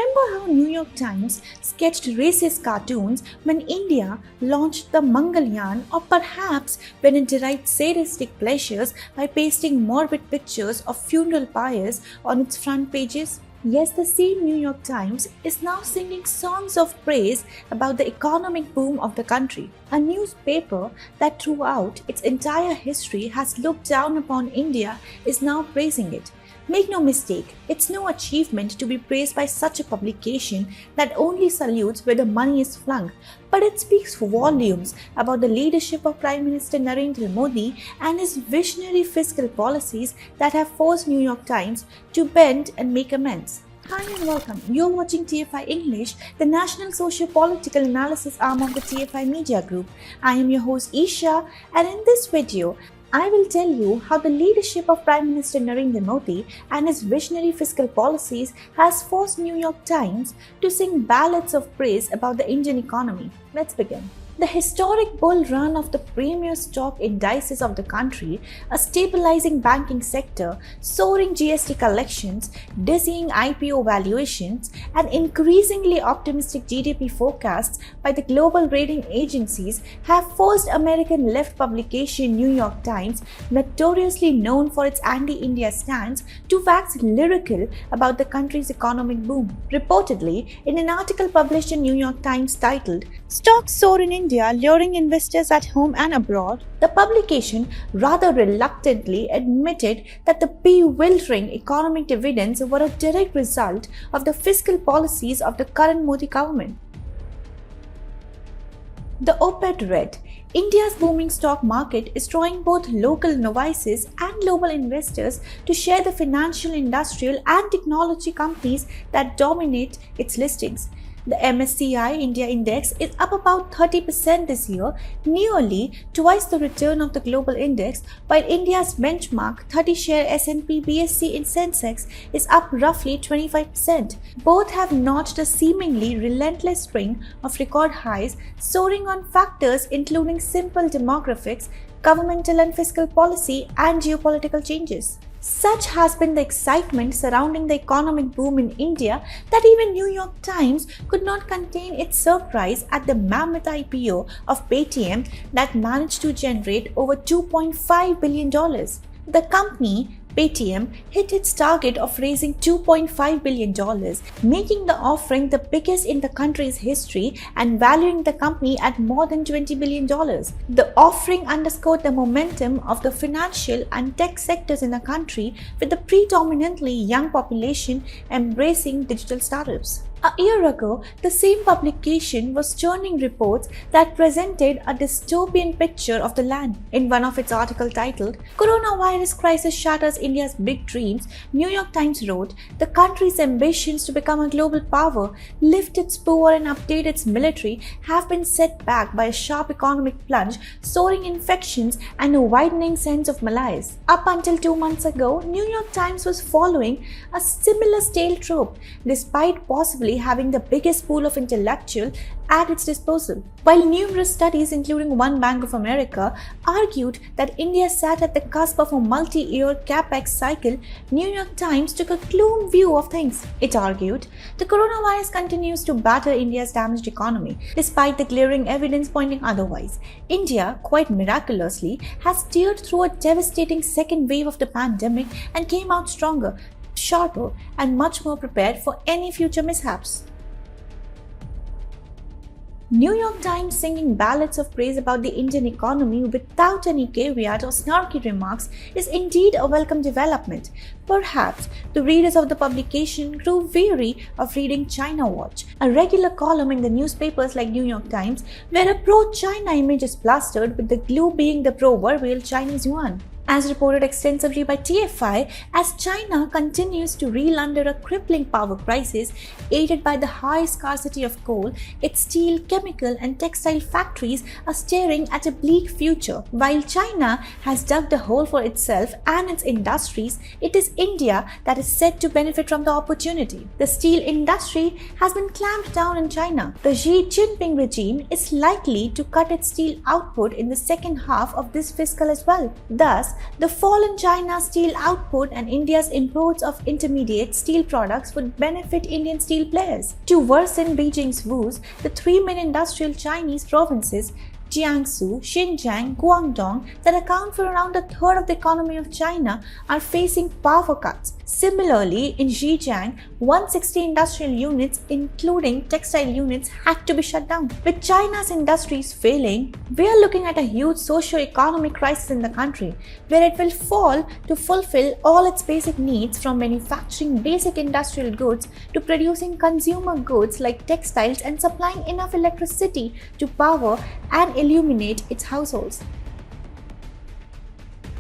Remember how New York Times sketched racist cartoons when India launched the Mangalyaan, or perhaps when it derived sadistic pleasures by pasting morbid pictures of funeral pyres on its front pages? Yes, the same New York Times is now singing songs of praise about the economic boom of the country. A newspaper that throughout its entire history has looked down upon India is now praising it. Make no mistake, it's no achievement to be praised by such a publication that only salutes where the money is flung, but it speaks volumes about the leadership of Prime Minister Narendra Modi and his visionary fiscal policies that have forced New York Times to bend and make amends. Hi and welcome. You're watching TFI English, the national socio-political analysis arm of the TFI Media Group. I am your host Isha, and in this video, I will tell you how the leadership of Prime Minister Narendra Modi and his visionary fiscal policies has forced New York Times to sing ballads of praise about the Indian economy. Let's begin. The historic bull run of the premier stock indices of the country, a stabilizing banking sector, soaring GST collections, dizzying IPO valuations, and increasingly optimistic GDP forecasts by the global rating agencies have forced American left publication New York Times, notoriously known for its anti-India stance, to wax lyrical about the country's economic boom. Reportedly, in an article published in New York Times titled "Stocks Soar in India, luring investors at home and abroad," the publication rather reluctantly admitted that the bewildering economic dividends were a direct result of the fiscal policies of the current Modi government. The op-ed read, "India's booming stock market is drawing both local novices and global investors to share the financial, industrial, and technology companies that dominate its listings. The MSCI India Index is up about 30% this year, nearly twice the return of the global index, while India's benchmark 30-share S&P BSE in Sensex is up roughly 25%. Both have notched a seemingly relentless string of record highs, soaring on factors including simple demographics, governmental and fiscal policy, and geopolitical changes." Such has been the excitement surrounding the economic boom in India that even New York Times could not contain its surprise at the mammoth IPO of Paytm that managed to generate over $2.5 billion. The company, Paytm, hit its target of raising $2.5 billion, making the offering the biggest in the country's history and valuing the company at more than $20 billion. The offering underscored the momentum of the financial and tech sectors in the country, with the predominantly young population embracing digital startups. A year ago, the same publication was churning reports that presented a dystopian picture of the land. In one of its articles titled, "Coronavirus Crisis Shatters India's Big Dreams," New York Times wrote, "The country's ambitions to become a global power, lift its poor and update its military have been set back by a sharp economic plunge, soaring infections, and a widening sense of malaise." Up until 2 months ago, New York Times was following a similar stale trope, despite possibly having the biggest pool of intellectual at its disposal. While numerous studies, including one Bank of America, argued that India sat at the cusp of a multi-year capex cycle, New York Times took a gloom view of things. It argued, "The coronavirus continues to batter India's damaged economy, despite the glaring evidence pointing otherwise. India, quite miraculously, has steered through a devastating second wave of the pandemic and came out stronger, sharper, and much more prepared for any future mishaps." New York Times singing ballads of praise about the Indian economy without any caveat or snarky remarks is indeed a welcome development. Perhaps the readers of the publication grew weary of reading China Watch, a regular column in the newspapers like New York Times, where a pro-China image is plastered, with the glue being the proverbial Chinese yuan. As reported extensively by TFI, as China continues to reel under a crippling power crisis, aided by the high scarcity of coal, its steel, chemical, and textile factories are staring at a bleak future. While China has dug the hole for itself and its industries, it is India that is set to benefit from the opportunity. The steel industry has been clamped down in China. The Xi Jinping regime is likely to cut its steel output in the second half of this fiscal as well. Thus, Thus, the fall in China's steel output and India's imports of intermediate steel products would benefit Indian steel players. To worsen Beijing's woes, the three main industrial Chinese provinces, Jiangsu, Xinjiang, Guangdong, that account for around a third of the economy of China, are facing power cuts. Similarly, in Xinjiang, 160 industrial units, including textile units, had to be shut down. With China's industries failing, we are looking at a huge socio-economic crisis in the country, where it will fall to fulfill all its basic needs, from manufacturing basic industrial goods to producing consumer goods like textiles and supplying enough electricity to power and illuminate its households.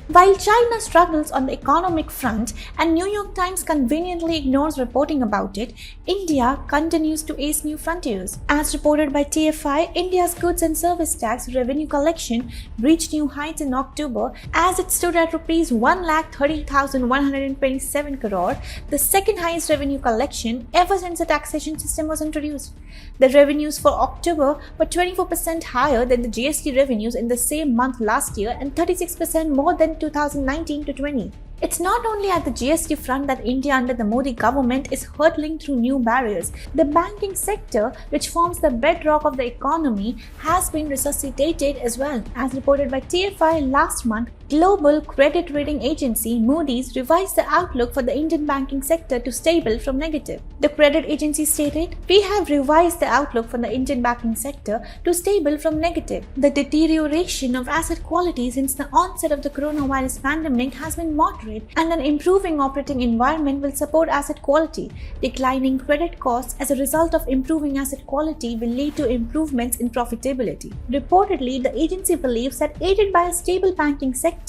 While China struggles on the economic front and New York Times conveniently ignores reporting about it, India continues to ace new frontiers. As reported by TFI, India's goods and service tax revenue collection reached new heights in October as it stood at Rs 1,30,127 crore, the second highest revenue collection ever since the taxation system was introduced. The revenues for October were 24% higher than the GST revenues in the same month last year and 36% more than 2019 to 20. It's not only at the GST front that India under the Modi government is hurtling through new barriers. The banking sector, which forms the bedrock of the economy, has been resuscitated as well. As reported by TFI last month, global credit rating agency Moody's revised the outlook for the Indian banking sector to stable from negative. The credit agency stated, "We have revised the outlook for the Indian banking sector to stable from negative. The deterioration of asset quality since the onset of the coronavirus pandemic has been moderate, and an improving operating environment will support asset quality. Declining credit costs as a result of improving asset quality will lead to improvements in profitability." Reportedly, the agency believes that aided by a stable banking sector,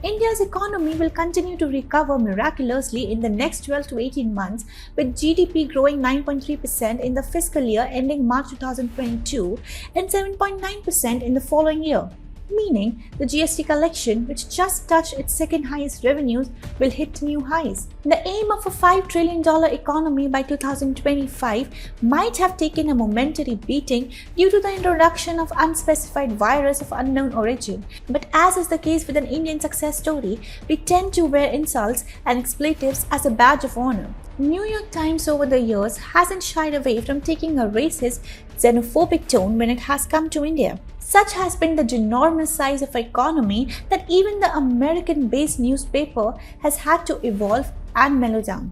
India's economy will continue to recover miraculously in the next 12 to 18 months, with GDP growing 9.3% in the fiscal year ending March 2022 and 7.9% in the following year. Meaning, the GST collection, which just touched its second highest revenues, will hit new highs. The aim of a $5 trillion economy by 2025 might have taken a momentary beating due to the introduction of unspecified virus of unknown origin. But as is the case with an Indian success story, we tend to wear insults and expletives as a badge of honor. New York Times over the years hasn't shied away from taking a racist, xenophobic tone when it has come to India. Such has been the ginormous size of economy that even the American-based newspaper has had to evolve and mellow down.